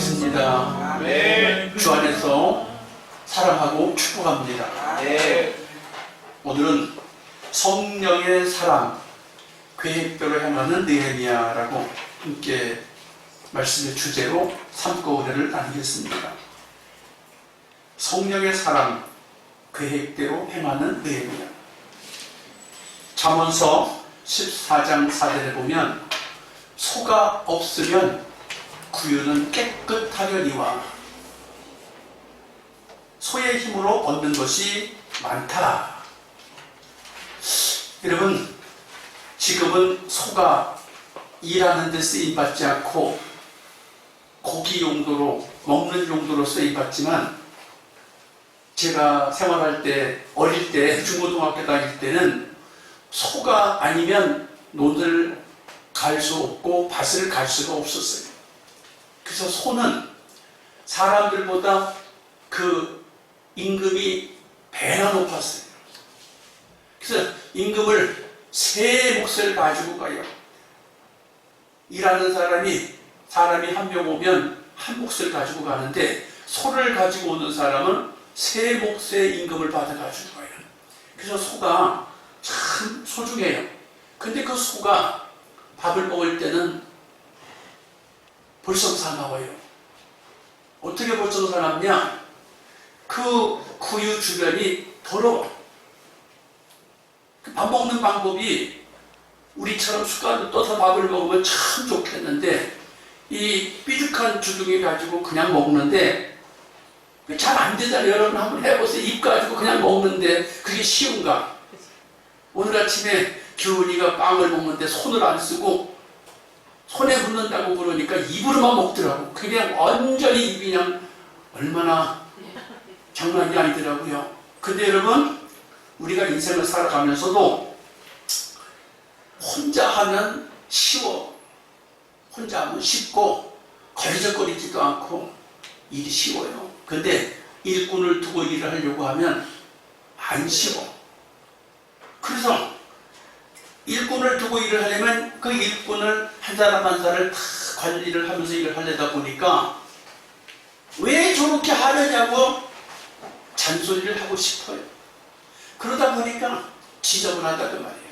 반갑습니다. 네. 주 안에서 사랑하고 축복합니다. 네. 오늘은 성령의 사랑, 계획대로 행하는 느헤미야라고 함께 말씀의 주제로 삼고 은혜를 나누겠습니다. 성령의 사랑, 계획대로 행하는 느헤미야. 잠언서 14장 4절에 보면 소가 없으면 구유는 깨끗하려니와 소의 힘으로 얻는 것이 많다. 여러분, 지금은 소가 일하는 데 쓰임받지 않고 고기 용도로, 먹는 용도로 쓰임받지만, 제가 생활할 때, 어릴 때, 중고등학교 다닐 때는 소가 아니면 논을 갈 수 없고 밭을 갈 수가 없었어요. 그래서 소는 사람들보다 그 임금이 배나 높았어요. 그래서 임금을 세 몫을 가지고 가요. 일하는 사람이 한 명 오면 한 몫을 가지고 가는데, 소를 가지고 오는 사람은 세 몫의 임금을 받아가지고 가요. 그래서 소가 참 소중해요. 근데 그 소가 밥을 먹을 때는 벌써 사나워요. 어떻게 벌써 사납냐? 그 구유 주변이 더러워. 밥 먹는 방법이 우리처럼 숟가락을 떠서 밥을 먹으면 참 좋겠는데, 이 삐죽한 주둥이 가지고 그냥 먹는데 잘 안 되잖아요. 여러분 한번 해보세요. 입 가지고 그냥 먹는데 그게 쉬운가? 오늘 아침에 규은이가 빵을 먹는데 손을 안 쓰고 손에 붓는다고 그러니까 입으로만 먹더라고. 그냥 완전히 입이 그냥 얼마나 장난이 아니더라고요. 근데 여러분, 우리가 인생을 살아가면서도 혼자 하면 쉬워. 혼자 하면 쉽고 걸리적거리지도 않고 일이 쉬워요. 근데 일꾼을 두고 일을 하려고 하면 안 쉬워. 그래서 일꾼을 두고 일을 하려면 그 일꾼을 한 사람 한 사람을 다 관리를 하면서 일을 하려다 보니까 왜 저렇게 하느냐고 잔소리를 하고 싶어요. 그러다 보니까 지저분하다 그 말이에요.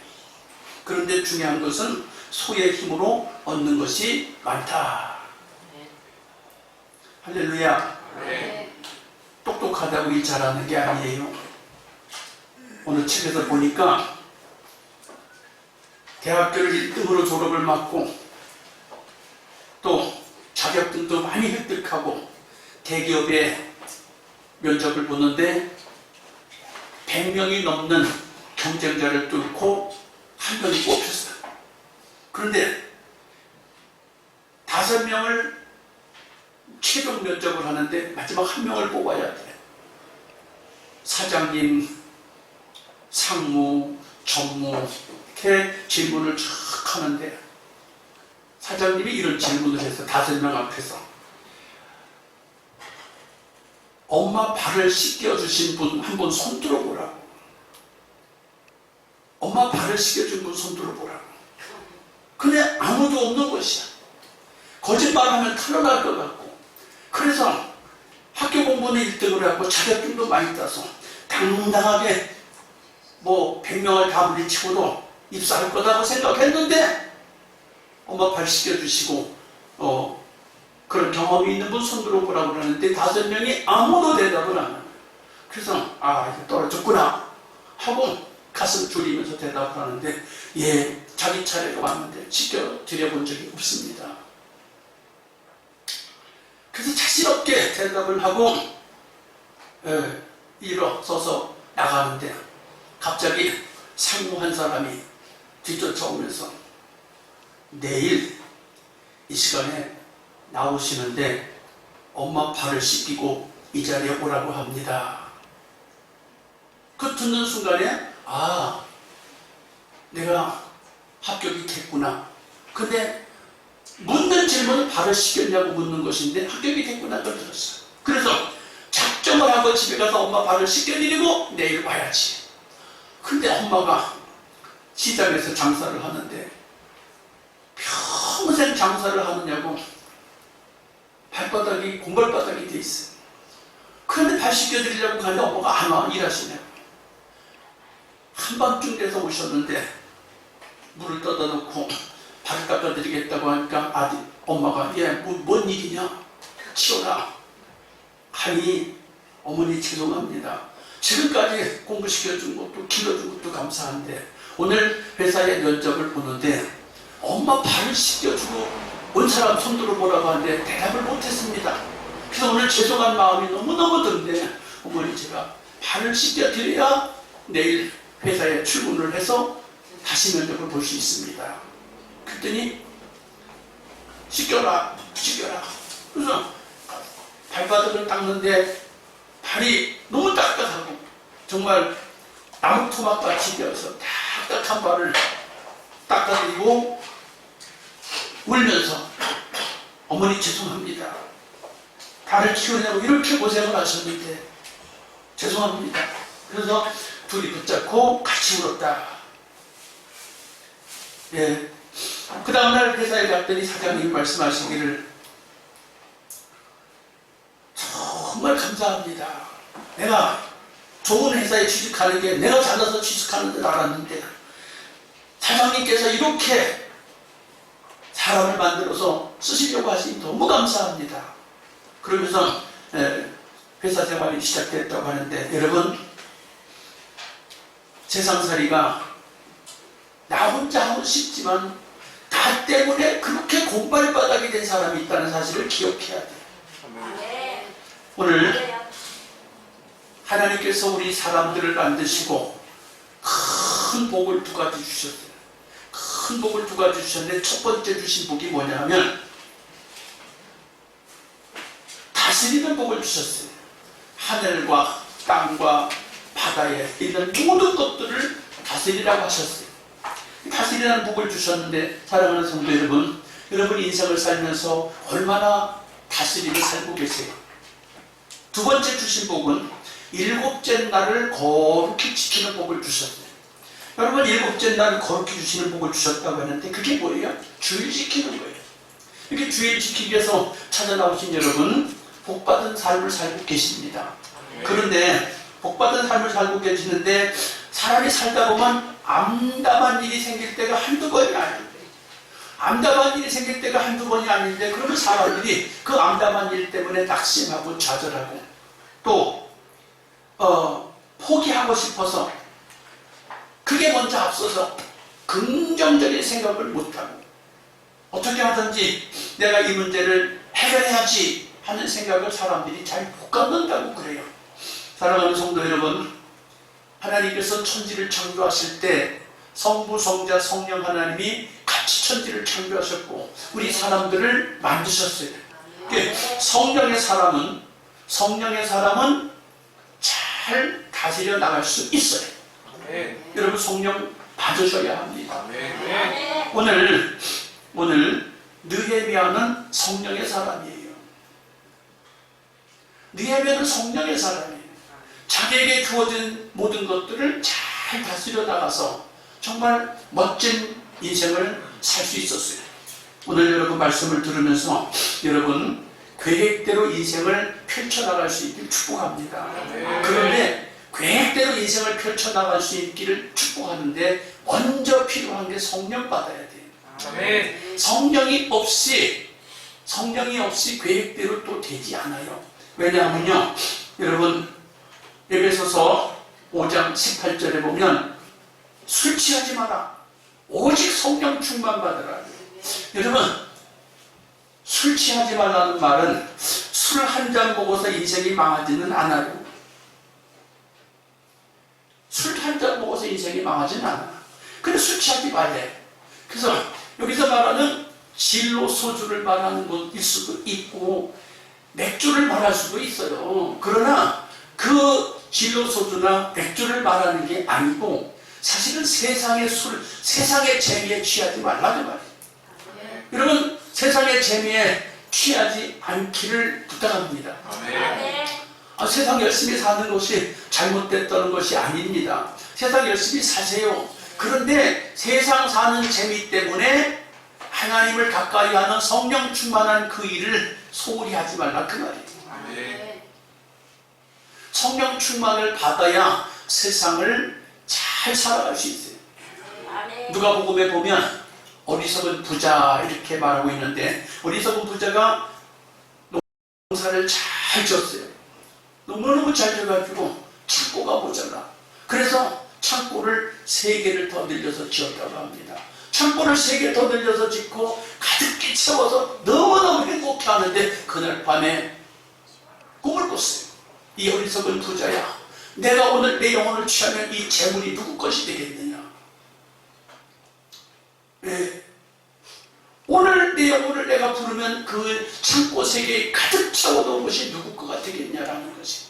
그런데 중요한 것은 소의 힘으로 얻는 것이 많다. 할렐루야. 네. 똑똑하다고 일 잘하는 게 아니에요. 오늘 책에서 보니까 대학교를 1등으로 졸업을 맞고 또 자격증도 많이 획득하고 대기업에 면접을 보는데 100명이 넘는 경쟁자를 뚫고 한 명이 뽑혔어요. 그런데 5명을 최종 면접을 하는데 마지막 한 명을 뽑아야 돼. 사장님, 상무, 전무 이렇게 질문을 쭉 하는데 사장님이 이런 질문을 해서 5명 앞에서 엄마 발을 씻겨주신 분 한 분 손 들어보라고. 엄마 발을 씻겨준 분 손 들어보라고. 근데 아무도 없는 것이야. 거짓말하면 탈로날 것 같고. 그래서 학교 공부는 1등을 하고 자격증도 많이 따서 당당하게 100명을 다 물리치고도 입사할 거다고 생각했는데 엄마 발 씻겨주시고 그런 경험이 있는 분 손 들어보라고 그러는데 5명이 아무도 대답을 안 하는 거예요. 그래서 이제 떨어졌구나 하고 가슴 졸이면서 대답을 하는데, 예, 자기 차례가 왔는데 씻겨드려본 적이 없습니다. 그래서 자신 없게 대답을 하고 일어서서 나가는데 갑자기 상무 한 사람이 뒤쫓아오면서 내일 이 시간에 나오시는데 엄마 발을 씻기고 이 자리에 오라고 합니다. 그 듣는 순간에 내가 합격이 됐구나. 근데 묻는 질문은 발을 씻겼냐고 묻는 것인데 합격이 됐구나 또 들었어요. 그래서 작정을 하고 집에 가서 엄마 발을 씻겨드리고 내일 와야지. 근데 엄마가 시장에서 장사를 하는데 평생 장사를 하느냐고 발바닥이 공발바닥이 돼 있어요. 그런데 발 씻겨드리려고 가는데 엄마가 안 와, 일하시네요. 한밤중 돼서 오셨는데 물을 떠다 놓고 발을 닦아드리겠다고 하니까 엄마가 뭔 일이냐? 치워라. 하니 어머니 죄송합니다. 지금까지 공부시켜준 것도 길러준 것도 감사한데 오늘 회사에 면접을 보는데 엄마 발을 씻겨주고 온 사람 손들어 보라고 하는데 대답을 못했습니다. 그래서 오늘 죄송한 마음이 너무너무 든데 어머니 제가 발을 씻겨드려야 내일 회사에 출근을 해서 다시 면접을 볼 수 있습니다. 그랬더니 씻겨라. 그래서 발바닥을 닦는데 발이 너무 딱딱하고 정말 나무 토막같이 되어서 딱딱한 발을 닦아드리고 울면서 어머니 죄송합니다. 발을 키우려고 이렇게 고생을 하셨는데 죄송합니다. 그래서 둘이 붙잡고 같이 울었다. 예. 그 다음날 회사에 갔더니 사장님이 말씀하시기를 정말 감사합니다. 내가 좋은 회사에 취직하는 게 내가 잘나서 취직하는 줄 알았는데 사장님께서 이렇게 사람을 만들어서 쓰시려고 하시니 너무 감사합니다. 그러면서 회사 생활이 시작됐다고 하는데 여러분 세상살이가 나 혼자 하고 싶지만 나 때문에 그렇게 공발바닥이 된 사람이 있다는 사실을 기억해야 돼요. 오늘 하나님께서 우리 사람들을 만드시고 큰 복을 두 가지 주셨어요. 큰 복을 두 가지 주셨는데 첫 번째 주신 복이 뭐냐면 다스리는 복을 주셨어요. 하늘과 땅과 바다에 있는 모든 것들을 다스리라고 하셨어요. 다스리라는 복을 주셨는데 사랑하는 성도 여러분, 여러분 인생을 살면서 얼마나 다스리며 살고 계세요? 두 번째 주신 복은 일곱째 날을 거룩히 지키는 복을 주셨어요. 여러분 일곱째 날을 거룩히 주시는 복을 주셨다고 하는데 그게 뭐예요? 주일 지키는 거예요. 이렇게 주일 지키기 위해서 찾아 나오신 여러분 복받은 삶을 살고 계십니다. 그런데 복받은 삶을 살고 계시는데 사람이 살다 보면 암담한 일이 생길 때가 한두 번이 아닌데 암담한 일이 생길 때가 한두 번이 아닌데 그러면 사람들이 그 암담한 일 때문에 낙심하고 좌절하고 또 포기하고 싶어서 그게 먼저 앞서서 긍정적인 생각을 못하고 어떻게 하든지 내가 이 문제를 해결해야지 하는 생각을 사람들이 잘 못 갖는다고 그래요. 사랑하는 성도 여러분, 하나님께서 천지를 창조하실 때 성부, 성자, 성령 하나님이 같이 천지를 창조하셨고 우리 사람들을 만드셨어요. 성령의 사람은 잘 다스려 나갈 수 있어요. 여러분 성령 받으셔야 합니다. 오늘 느헤미야는 성령의 사람이에요. 느헤미야는 성령의 사람이에요. 자기에게 주어진 모든 것들을 잘 다스려 나가서 정말 멋진 인생을 살 수 있었어요. 오늘 여러분 말씀을 들으면서 여러분 계획대로 인생을 펼쳐나갈 수 있기를 축복합니다. 그런데 계획대로 인생을 펼쳐나갈 수 있기를 축복하는데 먼저 필요한 게 성령 받아야 돼요. 성령이 없이 계획대로 또 되지 않아요. 왜냐하면요 여러분 에베소서 5장 18절에 보면 술 취하지 마라 오직 성령 충만 받으라. 여러분 술 취하지 말라는 말은 술 한 잔 먹어서 인생이 망하지는 않아요. 술 한 잔 먹어서 인생이 망하지는 않아. 근데 술 취하지 말래. 그래서 여기서 말하는 진로 소주를 말하는 것일 수도 있고 맥주를 말할 수도 있어요. 그러나 그 진로 소주나 맥주를 말하는 게 아니고 사실은 세상의 재미에 취하지 말라는 말이에요. 여러분 세상의 재미에 취하지 않기를 부탁합니다. 세상 열심히 사는 것이 잘못됐다는 것이 아닙니다. 세상 열심히 사세요. 그런데 세상 사는 재미 때문에 하나님을 가까이 하는 성령 충만한 그 일을 소홀히 하지 말라 그 말이에요. 아멘. 성령 충만을 받아야 세상을 잘 살아갈 수 있어요. 누가복음에 보면 어리석은 부자 이렇게 말하고 있는데, 어리석은 부자가 농사를 잘 지었어요. 너무너무 잘 지어가지고 창고가 모자라. 그래서 창고를 3개를 더 늘려서 지었다고 합니다. 창고를 3개 더 늘려서 짓고 가득히 채워서 너무너무 행복해하는데 그날 밤에 꿈을 꿨어요. 이 어리석은 부자야, 내가 오늘 내 영혼을 취하면 이 재물이 누구 것이 되겠느냐? 네. 오늘 내 영혼을 내가 부르면 그 창고 3개에 가득 채워놓은 것이 누구 거가 되겠냐라는 것이.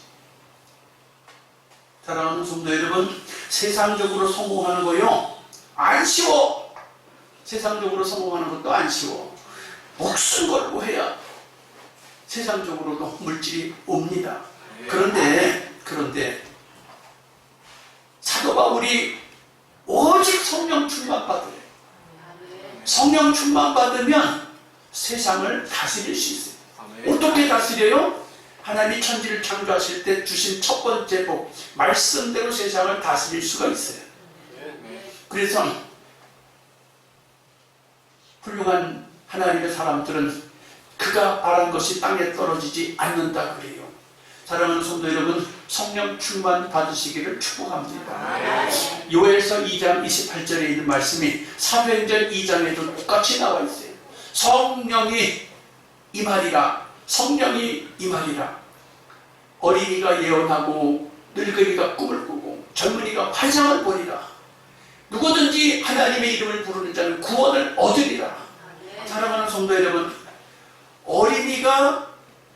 사랑하는 성도 여러분, 세상적으로 성공하는 거요 안 쉬워. 세상적으로 성공하는 것도 안 쉬워. 목숨 걸고 해야 세상적으로도 물질이 옵니다. 그런데 사도 바울이 오직 성령 충만 받으래. 성령 충만 받으면 세상을 다스릴 수 있어요. 어떻게 다스려요? 하나님이 천지를 창조하실 때 주신 첫 번째 복, 말씀대로 세상을 다스릴 수가 있어요. 그래서 훌륭한 하나님의 사람들은 그가 바란 것이 땅에 떨어지지 않는다 그래요. 사랑하는 성도 여러분, 성령 충만 받으시기를 축복합니다. 요엘서 2장 28절에 있는 말씀이 사도행전 2장에도 똑같이 나와 있어요. 성령이 임하리라. 성령이 임하리라. 어린이가 예언하고 늙은이가 꿈을 꾸고 젊은이가 환상을 보리라. 누구든지 하나님의 이름을 부르는 자는 구원을 얻으리라. 사랑하는 성도 여러분, 어린이가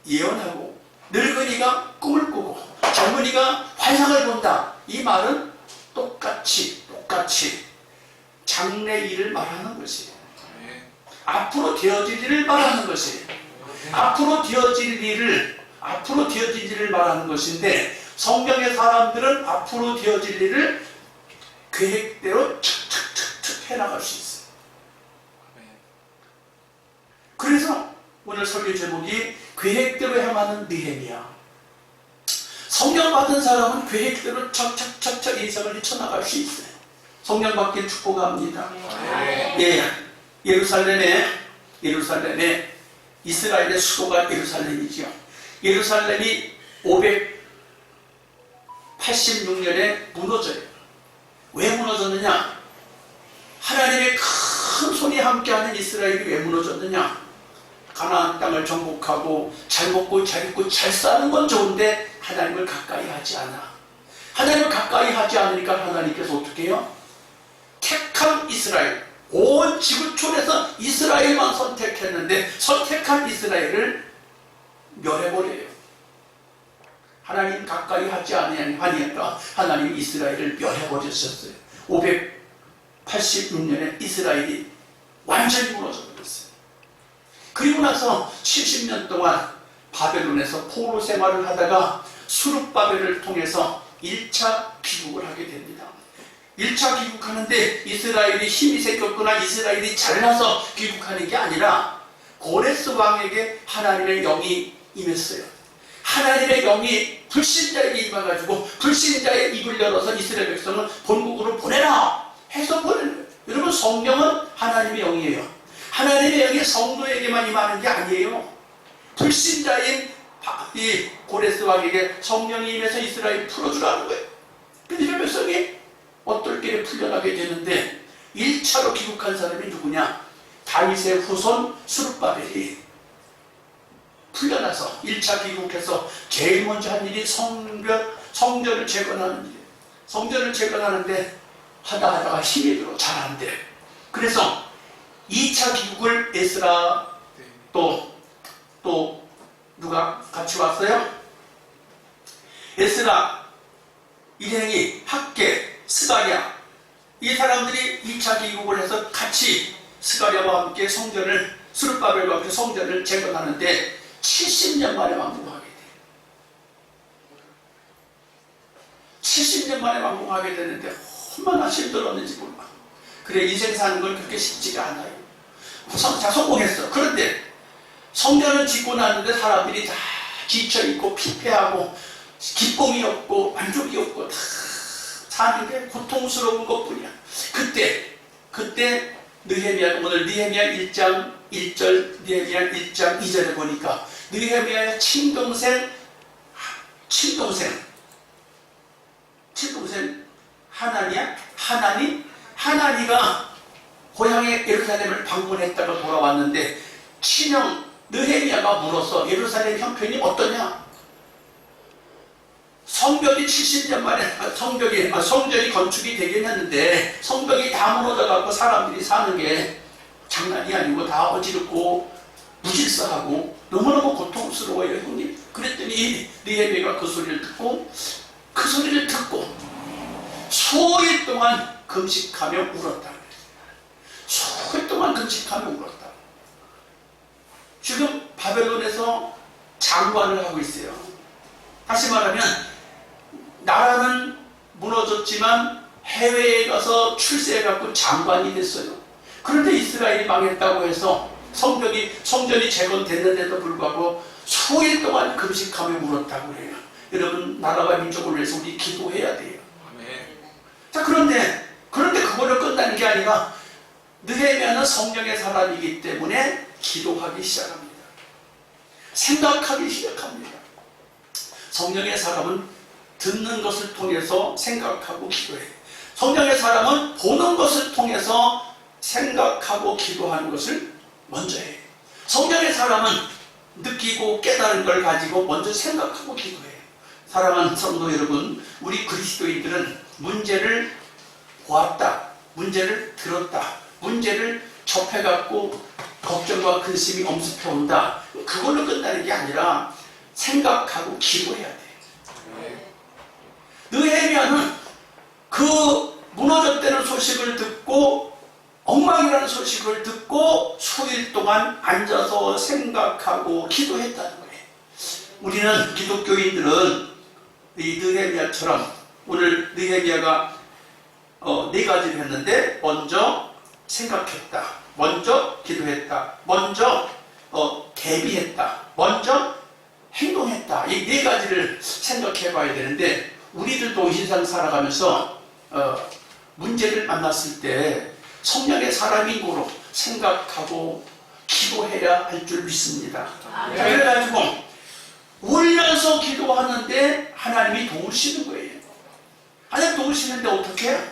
예언하고 늙은이가 꿈을 꾸고 젊은이가 환상을 본다. 이 말은 똑같이 장래 일을 말하는 것이에요. 앞으로 되어질 일을 말하는 것이에요. 앞으로 되어질 일을 말하는 것인데, 성경의 사람들은 앞으로 되어질 일을 계획대로 툭툭툭툭 해나갈 수 있어요. 그래서 오늘 설교 제목이 계획대로 향하는 느헤미야. 성령 받은 사람은 계획대로 척척척척 인생을 헤쳐나갈 수 있어요. 성령 받길 축복합니다. 예, 예루살렘에 이스라엘의 수도가 예루살렘이죠. 예루살렘이 586년에 무너져요. 왜 무너졌느냐? 하나님의 큰 손이 함께하는 이스라엘이 왜 무너졌느냐? 가나안 땅을 정복하고 잘 먹고 잘 입고 잘 사는 건 좋은데 하나님을 가까이 하지 않아. 하나님을 가까이 하지 않으니까 하나님께서 어떻게 해요? 택한 이스라엘, 온 지구촌에서 이스라엘만 선택했는데 선택한 이스라엘을 멸해버려요. 하나님 가까이 하지 아니하니까 하나님이 이스라엘을 멸해버리셨어요. 586년에 이스라엘이 완전히 무너져버렸어요. 그리고 나서 70년 동안 바벨론에서 포로 생활을 하다가 수룹바벨을 통해서 1차 귀국을 하게 됩니다. 1차 귀국하는데 이스라엘이 힘이 생겼거나 이스라엘이 잘나서 귀국하는 게 아니라 고레스 왕에게 하나님의 영이 임했어요. 하나님의 영이 불신자에게 임해가지고 불신자의 입을 열어서 이스라엘 백성을 본국으로 보내라 해서 보내는 거예요. 여러분, 성령은 하나님의 영이에요. 하나님의 영이 성도에게만 임하는 게 아니에요. 불신자인 이 고레스 왕에게 성령이 임해서 이스라엘을 풀어주라는 거예요. 근데 이스라엘 백성이 어떨 풀려나게 되는데 1차로 귀국한 사람이 누구냐? 다윗의 후손 수룹바벨이 풀려나서 1차 귀국해서 제일 먼저 한 일이 성전을 재건하는 일이에요. 성전을 재건하는데 하다가 힘이 들어 잘 안 돼. 그래서 2차 귀국을 에스라 또 누가 같이 왔어요? 에스라, 일행이, 학계, 스가랴, 이 사람들이 2차 귀국을 해서 같이 스가랴와 함께 수룹바벨과 함께 성전을 재건하는데 70년 만에 완공하게 돼요. 70년 만에 완공하게 되는데 얼마나 힘들었는지 몰라. 그래, 인생 사는 건 그렇게 쉽지가 않아요. 성공했어. 그런데 성전을 짓고 났는데 사람들이 다 지쳐있고 피폐하고 기쁨이 없고 만족이 없고 다 사는 게 고통스러운 것뿐이야. 그때 느헤미야, 오늘 느헤미야 1장 1절, 느헤미야 1장 2절에 보니까 느헤미야의 친동생 하나니가 고향의 예루살렘을 방문했다가 돌아왔는데 친형 느헤미야가 물어서 예루살렘 형편이 어떠냐? 성벽이 70년 만에 성전이 건축이 되긴 했는데 성벽이 다 무너져갖고 사람들이 사는 게 장난이 아니고 다 어지럽고 무질서하고 너무너무 고통스러워요, 형님. 그랬더니 느헤미야가 그 소리를 듣고 수일 동안 금식하며 울었다. 수일 동안 금식하며 울었다. 지금 바벨론에서 장관을 하고 있어요. 다시 말하면 나라는 무너졌지만 해외에 가서 출세해갖고 장관이 됐어요. 그런데 이스라엘이 망했다고 해서 성전이 재건됐는데도 불구하고 수일 동안 금식하며 울었다고 해요. 여러분, 나라와 민족을 위해서 우리 기도해야 돼요. 자, 그런데 그걸로 끝나는 게 아니라 느헤미야는 성령의 사람이기 때문에 기도하기 시작합니다. 생각하기 시작합니다. 성령의 사람은 듣는 것을 통해서 생각하고 기도해요. 성령의 사람은 보는 것을 통해서 생각하고 기도하는 것을 먼저 해요. 성령의 사람은 느끼고 깨달은 걸 가지고 먼저 생각하고 기도해요. 사랑하는 성도 여러분, 우리 그리스도인들은 문제를 보았다, 문제를 들었다, 문제를 접해갖고 걱정과 근심이 엄습해온다, 그걸로 끝나는 게 아니라 생각하고 기도해야 돼. 느헤미야는 그 무너졌다는 소식을 듣고 엉망이라는 소식을 듣고 수일 동안 앉아서 생각하고 기도했다는 거예요. 우리는 기독교인들은 이 느헤미야처럼 오늘 느헤미야가 4가지를 했는데 먼저 생각했다, 먼저 기도했다, 먼저 대비했다, 먼저 행동했다. 이 4가지를 생각해 봐야 되는데 우리들도 인생 살아가면서 문제를 만났을 때 성령의 사람인 거로 생각하고 기도해야 할 줄 믿습니다. 그래가지고 울면서 기도하는데 하나님이 도우시는 거예요. 하나님 도우시는데 어떻게 해요?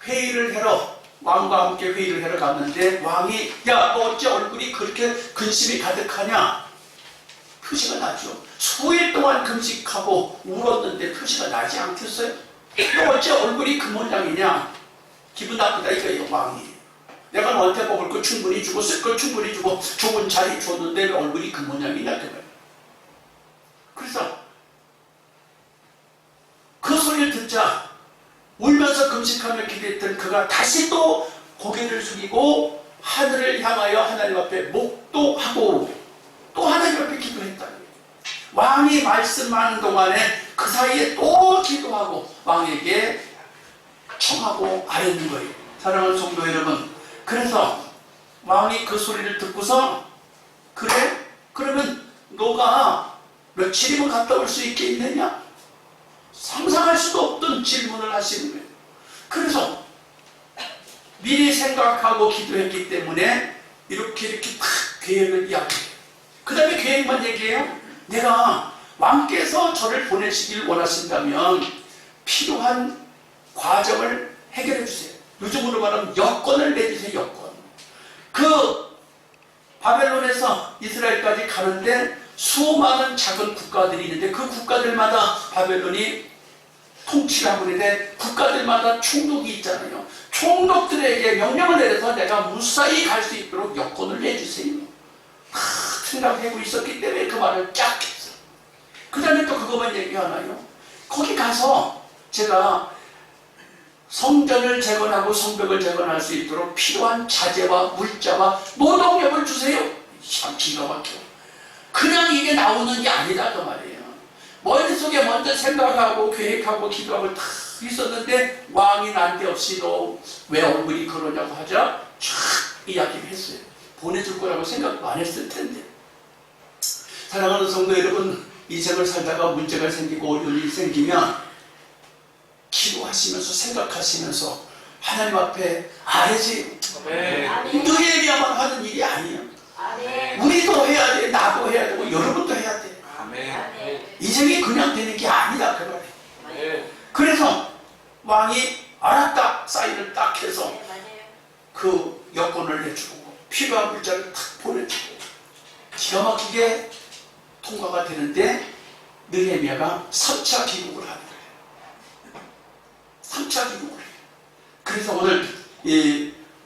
회의를 하러, 왕과 함께 회의를 하러 갔는데 왕이 야, 너 어째 얼굴이 그렇게 근심이 가득하냐? 표시가 나죠. 수일 동안 금식하고 울었는데 표시가 나지 않겠어요? 너 어째 얼굴이 그 모양이냐? 기분 나쁘다 이거예요, 왕이. 내가 너한테 먹을 거 충분히 주고 쓸 걸 충분히 주고 좋은 자리 줬는데 왜 얼굴이 그 모양이냐? 그래서 그 소리를 듣자 울면서 금식하며 기도했던 그가 다시 또 고개를 숙이고 하늘을 향하여 하나님 앞에 목도하고 또 하나님 앞에 기도했다. 왕이 말씀하는 동안에 그 사이에 또 기도하고 왕에게 청하고 아뢰는 거예요. 사랑하는 성도 여러분, 그래서 왕이 그 소리를 듣고서 그래? 그러면 너가 며칠이면 갔다 올 수 있겠느냐? 상상할 수도 없던 질문을 하시는 거예요. 그래서 미리 생각하고 기도했기 때문에 이렇게 딱 계획을 이야기해요. 그 다음에 계획만 얘기해요. 내가 왕께서 저를 보내시길 원하신다면 필요한 과정을 해결해 주세요. 요즘으로 말하면 여건을 내주세요. 여건. 그 바벨론에서 이스라엘까지 가는데 수많은 작은 국가들이 있는데 그 국가들마다 바벨론이 통치를 하고 있는데 국가들마다 총독이 있잖아요. 총독들에게 명령을 내려서 내가 무사히 갈 수 있도록 여건을 내주세요. 생각하고 있었기 때문에 그 말을 쫙 했어. 그 다음에 또 그것만 얘기하나요? 거기 가서 제가 성전을 재건하고 성벽을 재건할 수 있도록 필요한 자재와 물자와 노동력을 주세요. 참 기가 막혀. 그냥 이게 나오는 게 아니다 그 말이에요. 머릿속에 먼저 생각하고 계획하고 기도하고 다 있었는데 왕이 난데없이 너 왜 얼굴이 그러냐고 하자 쫙 이야기를 했어요. 보내줄 거라고 생각도 안 했을 텐데. 사랑하는 성도 여러분, 인생을 살다가 문제가 생기고 어려운 일이 생기면 기도하시면서 생각하시면서 하나님 앞에 아뢰지. 너희에게만 하는 일이 아니에요. 우리도 해야 돼, 나도 해야 되고 여러분도 해야 돼. 인생이 그냥 되는 게 아니다 그 말이에요. 그래서 왕이 알았다 사인을 딱 해서 그 여권을 내주고 필요한 물자를 탁 보내주고 기가 막히게 통과가 되는데 느헤미야가 3차 귀국을 하는 거예요. 3차 귀국을 해요. 그래서 오늘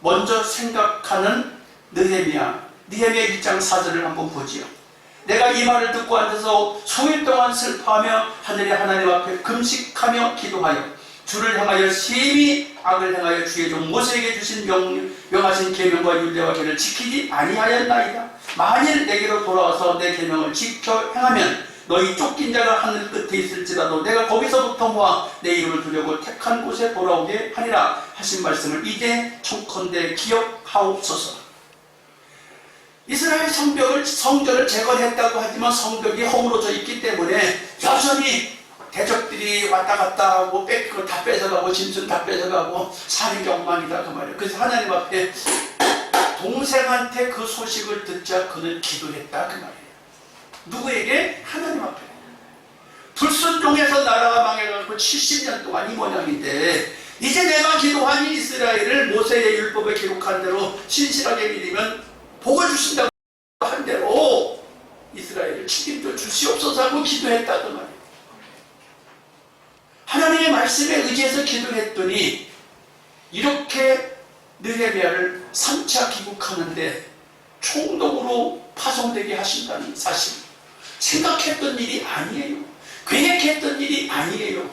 먼저 생각하는 느헤미야 1장 4절을 한번 보지요. 내가 이 말을 듣고 앉아서 수일 동안 슬퍼하며 하늘의 하나님 앞에 금식하며 기도하여 주를 향하여 심히 악을 행하여 주의 종 모세에게 주신 명하신 계명과 율례와 계를 지키지 아니하였나이다. 만일 내게로 돌아와서 내 계명을 지켜 행하면 너희 쫓긴 자가 하늘 끝에 있을지라도 내가 거기서부터 모아 내 이름을 두려고 택한 곳에 돌아오게 하리라 하신 말씀을 이제 청컨대 기억하옵소서. 이스라엘 성전을 재건했다고 하지만 성벽이 허물어져 있기 때문에 여전히 대적들이 왔다 갔다 하고 뺏기고 다 뺏어가고 짐승 다 뺏어가고 산이 엉망이다 그 말이에요. 그래서 하나님 앞에 동생한테 그 소식을 듣자 그는 기도했다 그 말이에요. 누구에게? 하나님 앞에. 불순종해서 나라가 망해가지고 70년 동안 이 모양인데 이제 내가 기도한 이스라엘을 모세의 율법에 기록한 대로 신실하게 믿으면 복을 주신다고 한 대로 이스라엘을 책임져 주시옵소서 하고 기도했다 그 말이에요. 하나님의 말씀에 의지해서 기도했더니 이렇게 느헤미야를 3차 귀국하는데 총독으로 파송되게 하신다는 사실. 생각했던 일이 아니에요. 계획했던 일이 아니에요.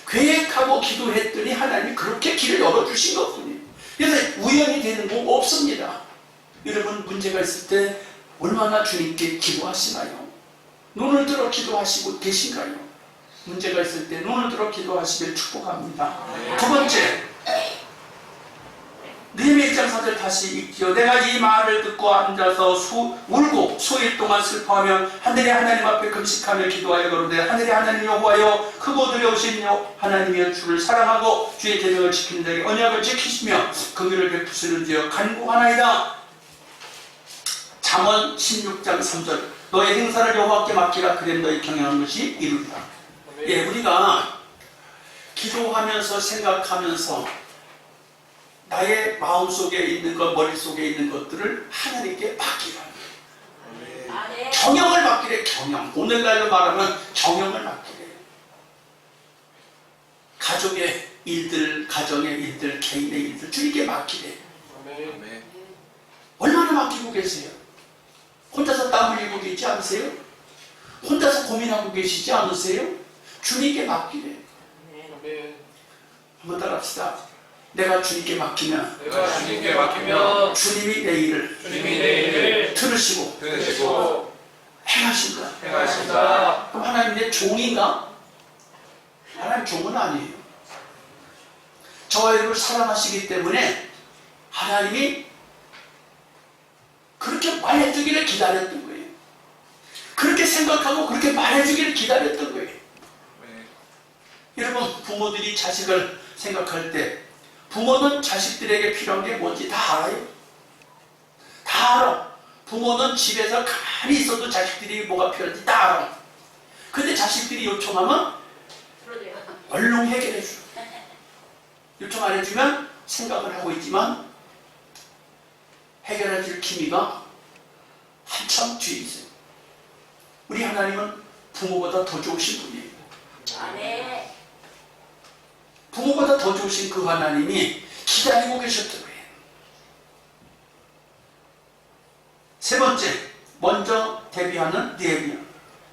계획하고 기도했더니 하나님이 그렇게 길을 열어주신 것뿐이에요. 그래서 우연히 되는 거 없습니다. 여러분 문제가 있을 때 얼마나 주님께 기도하시나요? 눈을 들어 기도하시고 계신가요? 문제가 있을 때 눈을 들어 기도하시길 축복합니다. 두 번째, 느헤미야 1장 4절 다시 읽지요. 내가 이 말을 듣고 앉아서 울고 수일 동안 슬퍼하며 하늘의 하나님 앞에 금식하며 기도하여 그러되 하늘의 하나님 여호와여 크고 두려우신 하나님이여 주를 사랑하고 주의 계명을 지키는 자에게 언약을 지키시며 긍휼을 베푸시는 주여 간구하나이다. 잠언 16장 3절 너의 행사를 여호와께 맡기라 그럼 너희 경영한 것이 이루리라. 예, 우리가 기도하면서 생각하면서 나의 마음속에 있는 것, 머릿속에 있는 것들을 하나님께 맡기라. 경영을 맡기래. 경영. 오늘날로 말하면 경영을 맡기래. 가족의 일들, 가정의 일들, 개인의 일들 주님께 맡기래. 얼마나 맡기고 계세요? 혼자서 땀 흘리고 계시지 않으세요? 혼자서 고민하고 계시지 않으세요? 주님께 맡기래. 한번 따라합시다. 내가 주님께 맡기면 주님이 내 일을 들으시고 행하신다. 그럼 하나님 내 종인가? 하나님 종은 아니에요. 저와 여러분을 사랑하시기 때문에 하나님이 그렇게 말해주기를 기다렸던 거예요. 그렇게 생각하고 그렇게 말해주기를 기다렸던 거예요. 여러분 부모들이 자식을 생각할 때 부모는 자식들에게 필요한 게 뭔지 다 알아요. 다 알아. 부모는 집에서 가만히 있어도 자식들이 뭐가 필요한지 다 알아. 근데 자식들이 요청하면 얼른 해결해 줘. 요청 안 해주면 생각을 하고 있지만 해결해 줄 기미가 한참 뒤에 있어요. 우리 하나님은 부모보다 더 좋으신 분이에요. 부모보다 더 좋으신 그 하나님이 기다리고 계셨던 거예요. 세 번째, 먼저 데뷔하는 느헤미야.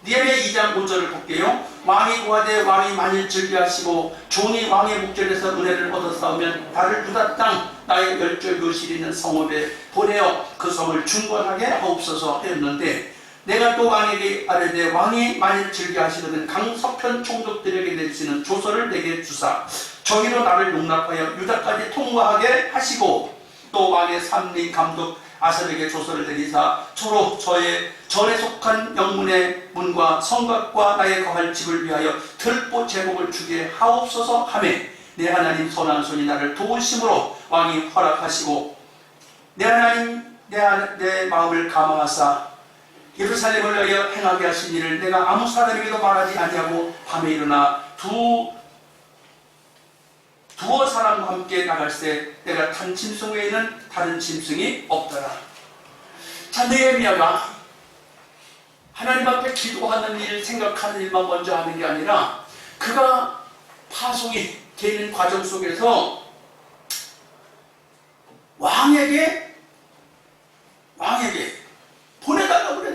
느헤미야 2장 5절을 볼게요. 왕이 구하되 왕이 만일 즐겨하시고 종이 왕의 목전에서 은혜를 얻어 싸우면 나를 유다 땅 나의 열조 요실 있는 성읍에 보내어 그 성을 중건하게 하옵소서 하였는데 내가 또 왕에게 아뢰되 왕이 만일 즐겨하시거든 강서편 총독들에게 내주시는 조서를 내게 주사 저희로 나를 용납하여 유다까지 통과하게 하시고 또 왕의 삼린 감독 아삽에게 조서를 내리사 초로 절에 속한 영문의 문과 성곽과 나의 거할 집을 위하여 들보 제목을 주게 하옵소서 하매 내 하나님 선한 손이 나를 도우심으로 왕이 허락하시고 내 하나님 내 마음을 감화하사 예루살렘을 위하여 행하게 하신 일을 내가 아무 사람에게도 말하지 아니하고 밤에 일어나 두어 사람과 함께 나갈새 내가 탄 짐승 외에는 다른 짐승이 없더라. 자, 느헤미야가 하나님 앞에 기도하는 일, 생각하는 일만 먼저 하는 게 아니라 그가 파송이 되는 과정 속에서 왕에게 보내달라고 그래.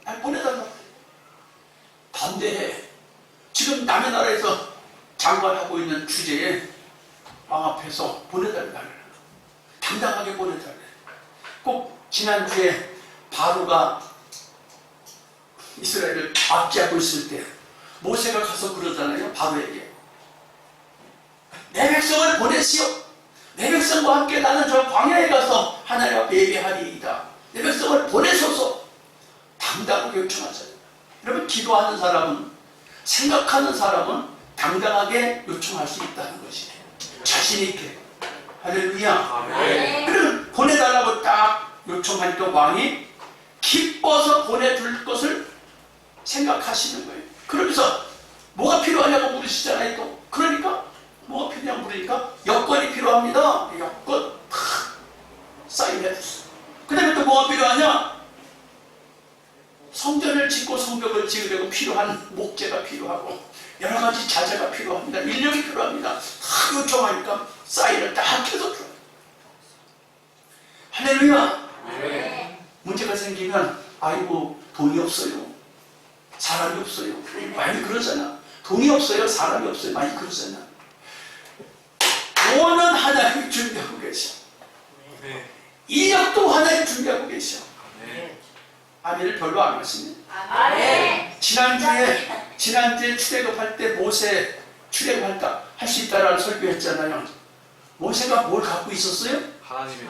날 보내달라고. 반대해. 지금 남의 나라에서 장관하고 있는 주제에 왕 앞에서 보내달라. 당당하게 보내달라. 꼭 지난주에 바로가 이스라엘을 압제하고 있을 때 모세가 가서 그러잖아요. 바로에게 내 백성을 보내시오. 내 백성과 함께 나는 저 광야에 가서 하나님 앞에 예배하리이다. 내 백성을 보내소서. 당당하게 요청하잖아요. 여러분, 기도하는 사람은, 생각하는 사람은 당당하게 요청할 수 있다는 것이에요. 자신있게. 할렐루야. 그럼 보내달라고 딱 요청하니까 왕이 기뻐서 보내줄 것을 생각하시는 거예요. 그러면서 뭐가 필요하냐고 물으시잖아요. 또 그러니까 뭐가 필요하냐고 물으니까 여건이 필요합니다. 여건 사인해줬어. 그 다음에 또 뭐가 필요하냐? 성전을 짓고 성벽을 지으려고 필요한 목재가 필요하고 여러 가지 자재가 필요합니다. 인력이 필요합니다. 다 요청하니까 사인을 딱 해서 줘. 할렐루야. 네. 문제가 생기면 아이고 돈이 없어요. 사람이 없어요. 많이 그러잖아. 돈이 없어요. 사람이 없어요. 많이 그러잖아. 돈은 하나님 준비하고 계셔. 네. 인력도 하나님 준비하고 계셔. 네. 아멘을 별로 안 하시네. 네. 지난주에 출애굽할 때 모세 출애굽할까 할 수 있다라는 설교했잖아요. 모세가 뭘 갖고 있었어요? 하나님의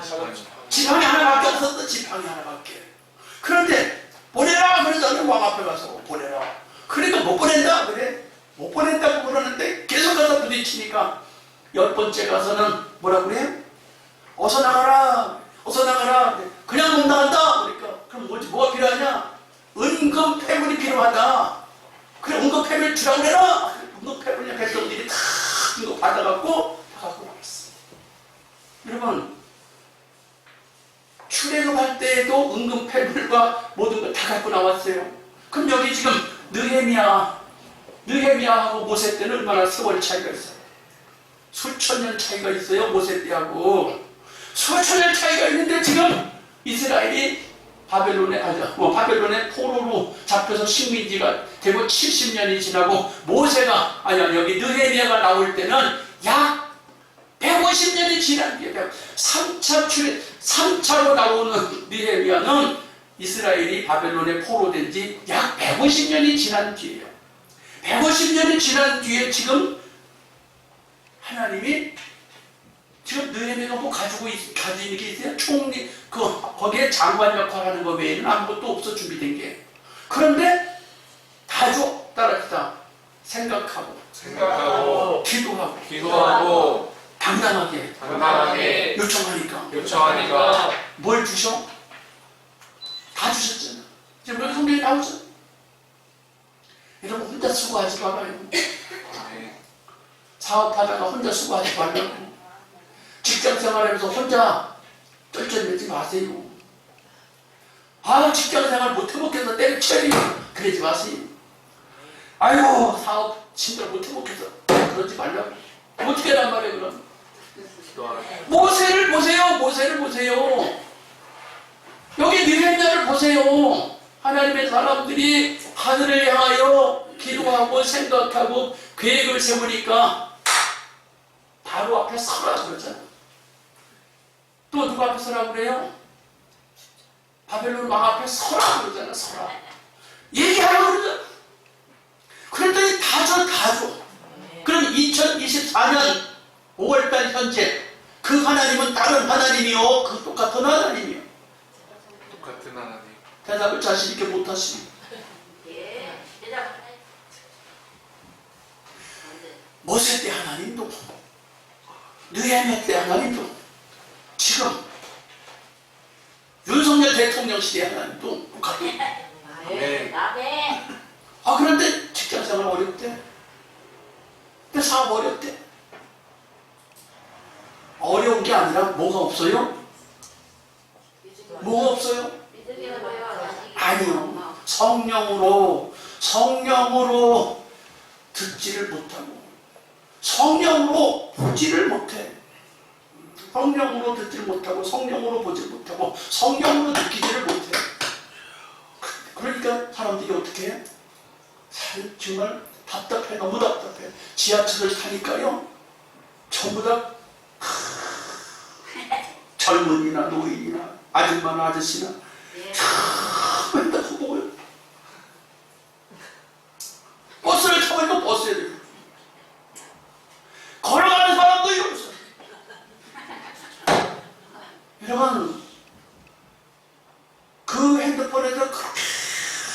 지팡이 하나밖에 없었어. 지팡이 하나밖에. 그런데 보내라 그러잖아요. 왕 앞에 가서 보내라. 그러니까 못 보낸다 그래. 못 보낸다고 그러는데 계속 가서 부딪히니까 10번째 가서는 뭐라 그래요? 어서 나가라. 어서 나가라. 그냥 못 나간다. 그러니까 그럼 뭐가 필요하냐? 은금 패물이 필요하다. 그래, 은금 패물 주라고 그래라. 은금 패물이 백성들이 다 이거 받아갖고 다 갖고 나왔어. 여러분, 출애굽할 때에도 은금 패물과 모든 걸 다 갖고 나왔어요. 그럼 여기 지금 느헤미야하고 모세 때는 얼마나 세월 차이가 있어요? 수천 년 차이가 있어요. 모세 때하고 수천 년 차이가 있는데 지금 이스라엘이 바벨론의 포로로 잡혀서 식민지가 되고 70년이 지나고 모세가 여기 느헤미야가 나올 때는 약 150년이 지난 뒤에 3차로 나오는 느헤미야는 이스라엘이 바벨론에 포로된 지 약 150년이 지난 뒤에요. 150년이 지난 뒤에 지금 하나님이 지금 느헤미야가 뭐 가지는 게 있어요? 총리, 거기에 장관 역할 하는 거 외에는 아무것도 없어 준비된 게. 그런데 다 줘. 따라합시다. 생각하고, 기도하고, 당당하게 요청하니까 뭘 주셔? 다 주셨잖아. 지금 여기 성경에 나오잖아. 여러분 혼자 수고하지 말아요. 사업하다가 혼자 수고하지 말라고. 직장 생활하면서 혼자 쩔쩔매지 마세요. 직장 생활 못해먹겠어 때려쳐요. 그러지 마세요. 아이고 사업 힘들어 못해먹겠어. 그러지 말라고. 어떻게 하란 말이에요 그럼? 모세를 보세요. 여기 느헤미야를 보세요. 하나님의 사람들이 하늘을 향하여 기도하고 생각하고 계획을 세우니까 바로 앞에 서라 그러잖아. 또 누구 앞에 서라 그래요? 바벨론 왕 앞에 서라 그러잖아. 서라. 얘기하라고 그러잖아. 그랬더니 다 줘. 그럼 2024년 5월달 현재 그 하나님은 다른 하나님이요, 그 똑같은 하나님이요. 똑같은 하나님. 대답을 자신 있게 못하시니 예, 대답. 모세 때 하나님도 느헤미야 때 하나님도 지금 윤석열 대통령 시대 하나님도 똑같아요. 네. 남의 그런데 직장생활 어렵대. 근데 사업 어렵대. 어려운 게 아니라 뭐가 없어요? 뭐가 없어요? 믿음이는 거요. 아니요. 성령으로 듣지를 못하고 성령으로 보지를 못해. 성령으로 듣지를 못하고 성령으로 보지를 못하고 성령으로 느끼지를 못해. 그러니까 사람들이 어떻게 해? 정말 답답해. 너무 답답해. 지하철을 타니까요, 전부 다 젊은이나 노인이나 아줌마나 아저씨나 맨날 보고요. 버스를 타보니까 버스에 대고 걸어가는 사람도 이러면서. 여러분, 그 핸드폰에서 그렇게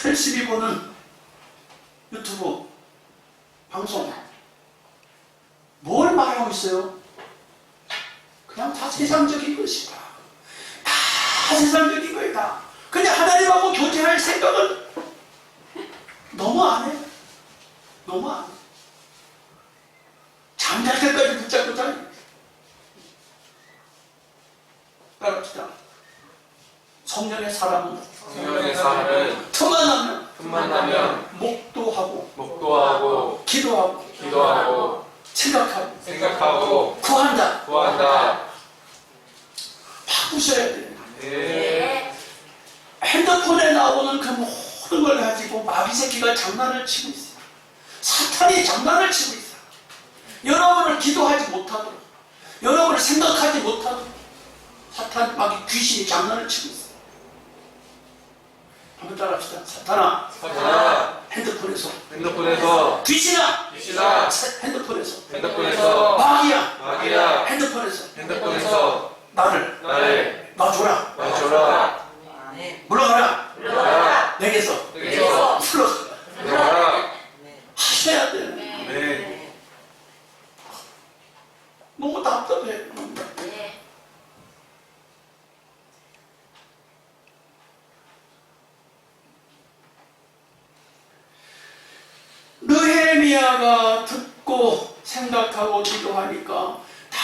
열심히 보는 유튜브 방송 뭘 말하고 있어요? 그냥 다 세상적인 것이다. 다 세상적인 거이다. 근데 하나님하고 교제할 생각은 너무 안 해. 너무 안 해. 잠잘 때까지 붙잡고 자요. 따라합시다. 성령의 사람은 틈만 나면 목도하고 기도하고 생각하고 구한다. 바꾸셔야 돼요. 네. 핸드폰에 나오는 그 모든 걸 가지고 마귀새끼가 장난을 치고 있어요. 사탄이 장난을 치고 있어요. 여러분을 기도하지 못하도록, 여러분을 생각하지 못하도록 사탄, 마귀, 귀신이 장난을 치고 있어요. 한번 따라합시다. 사탄아, 핸드폰에서 귀신아, 핸드폰에서 마귀야, 핸드폰에서 나를 놔줘라. 물러가라. 내게서 풀러가라. 하셔야 돼요. 네. 너무 답답해. 네. 느헤미야가 듣고 생각하고 기도하니까 다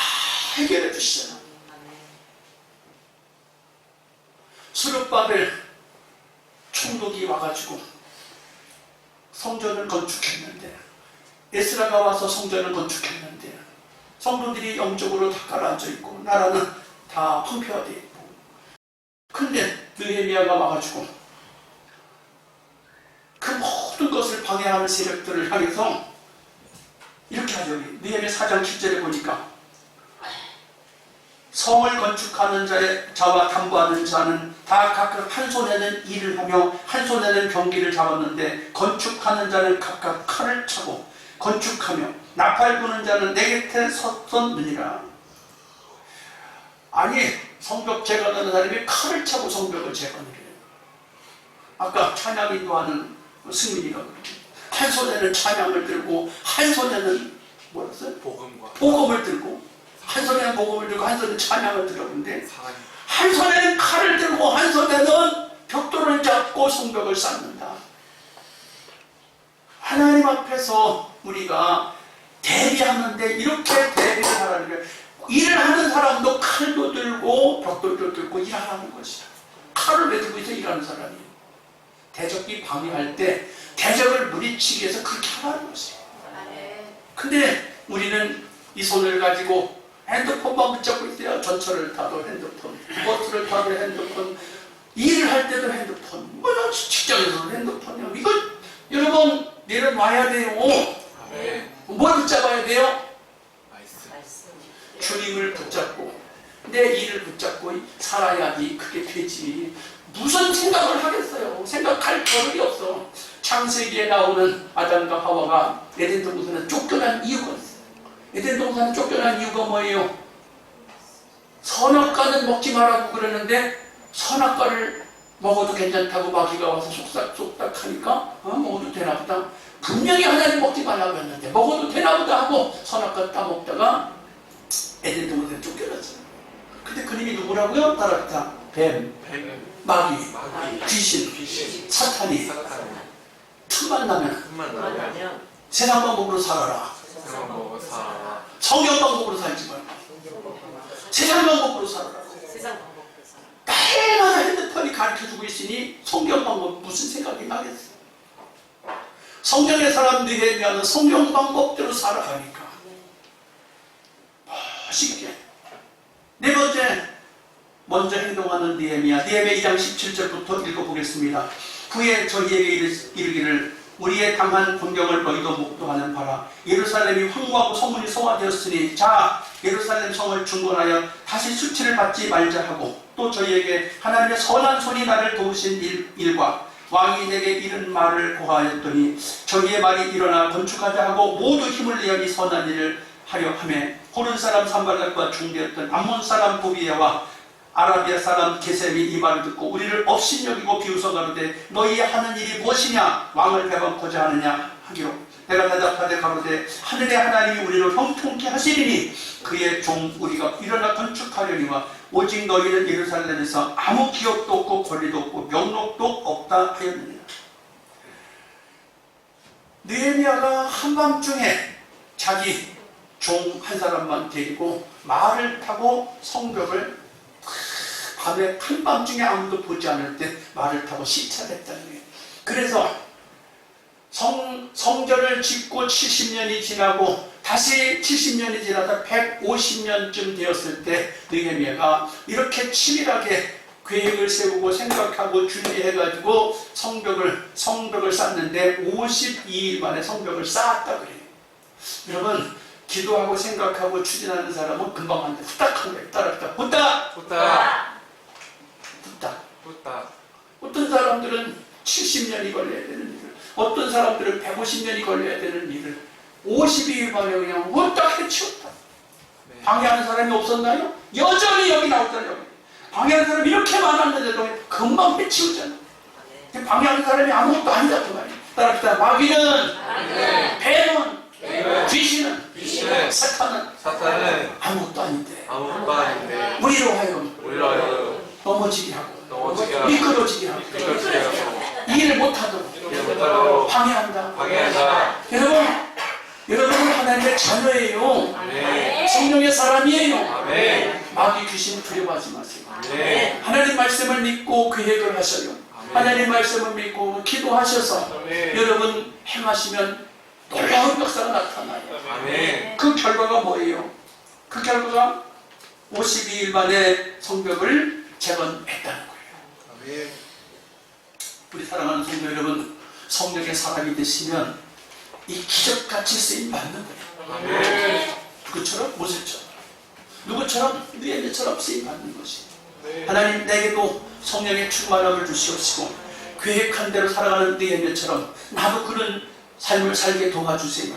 해결해 주시잖아. 수르바벨 총독이 와가지고 성전을 건축했는데, 에스라가 와서 성전을 건축했는데 성도들이 영적으로 다 가라앉아 있고 나라는 다 황폐화되어 있고, 근데 느헤미야가 와가지고 그 모든 것을 방해하는 세력들을 향해서 이렇게 하죠. 느헤미야 4장 7절에 보니까 성을 건축하는 자와 담보하는 자는 다 각각 한 손에는 일을 하며 한 손에는 병기를 잡았는데, 건축하는 자는 각각 칼을 차고 건축하며 나팔 부는 자는 내 곁에 섰느니라. 아니, 성벽 재건하는 사람이 칼을 차고 성벽을 재건을 해요. 아까 찬양 인도하는 승민이가 한 손에는 찬양을 들고 한 손에는 뭐였어요? 복음을 들고, 한 손에는 복음을 들고 한 손에는 찬양을 들었는데, 한 손에는 칼을 들고 한 손에는 벽돌을 잡고 성벽을 쌓는다. 하나님 앞에서 우리가 대비하는데 이렇게 대비를 하라는 거예요. 일을 하는 사람도 칼도 들고 벽돌도 들고 일하라는 것이다. 칼을 왜 들고 있어? 일하는 사람이. 대적이 방해할 때 대적을 물리치기 위해서 그렇게 하라는 것이에요. 근데 우리는 이 손을 가지고 핸드폰만 붙잡고 있어요. 전철을 타도 핸드폰, 버스를 타도 핸드폰, 일을 할 때도 핸드폰, 직장에서도 핸드폰이요. 이거 여러분 내일 와야 돼요. 뭘 붙잡아야 돼요? 주님을 붙잡고 내 일을 붙잡고 살아야지 그게 되지. 무슨 생각을 하겠어요? 생각할 겨를이 없어. 창세기에 나오는 아담과 하와가 에덴 동산에 쫓겨난 이유가 있어요. 에덴 동산에 쫓겨난 이유가 뭐예요? 선악과는 먹지 말라고 그러는데 선악과를 먹어도 괜찮다고 마귀가 와서 속닥속닥 하니까 먹어도 되나 보다. 분명히 하나님 먹지 말라고 했는데 먹어도 되나 보다 하고 선악과 따먹다가 에덴 동산에 쫓겨났어요. 근데 그림이 누구라고요? 따라합니다. 뱀, 마귀, 귀신, 사탄이 틈만 나면 틈만 세상 방법으로 살아라. 먹어 살아. 성경 방법으로 살지 말고 세상 방법으로 살아라. 날마다 핸드폰이 가르쳐주고 있으니 성경 방법 무슨 생각이 나겠어? 성경의 사람들이 해면은 성경 방법대로 살아가니까 쉽게. 네 번째, 먼저 행동하는 느헤미야. 느헤미야 2장 17절부터 읽어보겠습니다. 후에 저희에게 이르기를 우리의 당한 공경을 너희도 목도하는 바라. 예루살렘이 황무하고 성문이 성화되었으니 자 예루살렘 성을 중건하여 다시 수치를 받지 말자 하고, 또 저희에게 하나님의 선한 손이 나를 도우신 일과 왕이 내게 이런 말을 고하였더니 저희의 말이 일어나 건축하자 하고 모두 힘을 내어 이 선한 일을 하려 하며, 호른 사람 산발락과 중대였던 암몬 사람 도비야와 아라비아 사람 게셈이 이 말을 듣고 우리를 업신여기고 비웃어 가로되 너희 하는 일이 무엇이냐? 왕을 배반코자 하느냐 하기로, 내가 대답하되 가로되 하늘의 하나님이 우리를 형통케 하시리니 그의 종 우리가 일어나 건축하려니와 오직 너희는 예루살렘에서 아무 기업도 없고 권리도 없고 명록도 없다 하였느니라. 느헤미야가 한밤중에 자기 종 한 사람만 데리고 말을 타고 성벽을 밤에 한밤중에 아무도 보지 않을 때 말을 타고 시찰했다는 거예요. 그래서 성전을 짓고 70년이 지나고 다시 70년이 지나서 150년쯤 되었을 때 느헤미야가 이렇게 치밀하게 계획을 세우고 생각하고 준비해가지고 성벽을 쌓는데 52일 만에 성벽을 쌓았다 그래요. 여러분, 기도하고 생각하고 추진하는 사람은 금방 한데 후딱한 거예요. 따라붙다. 후딱. 어떤 사람들은 70년이 걸려야 되는 일을, 어떤 사람들은 150년이 걸려야 되는 일을 52일 만에 그냥 후딱 해치웠다. 네. 방해하는 사람이 없었나요? 여전히 여기 나오잖아요. 여기. 방해하는 사람이 이렇게 많았는데도 금방 해치우잖아. 방해하는 사람이 아무것도 아니다 그 말이에요. 따라붙다. 마귀는, 뱀은, 귀신은, 사탄은 아무것도 아닌데 우리로 하여금 넘어지게 하고 미끄러지게 하고 일을 못하도록 방해한다. 여러분은 하나님의 자녀예요. 성령의 사람이에요. 마귀 귀신 두려워하지 마세요. 하나님 말씀을 믿고 계획을 하셔요. 하나님 말씀을 믿고 기도하셔서 여러분 행하시면 놀라운 역사가 나타나요. 그 결과가 뭐예요? 그 결과가 52일 만에 성벽을 재건했다는 거예요. 우리 사랑하는 성도 여러분, 성령의 사람이 되시면 이 기적같이 쓰임 받는 거예요. 누구처럼? 모세처럼. 누구처럼? 느헤미야처럼 쓰임 받는 것이. 하나님 내게도 성령의 충만함을 주시옵시고 계획한 대로 살아가는 느헤미야처럼 나도 그런 삶을 살게 도와주세요.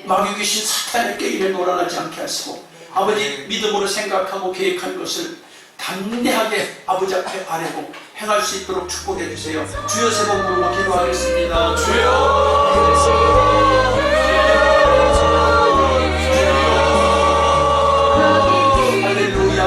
마귀 귀신 사탄의 깨임에 놀아나지 않게 하시고 아버지 믿음으로 생각하고 계획한 것을 담대하게 아버지 앞에 아뢰고 행할 수 있도록 축복해 주세요. 주여 세 번 부르고 기도하겠습니다. 주여. 할렐루야.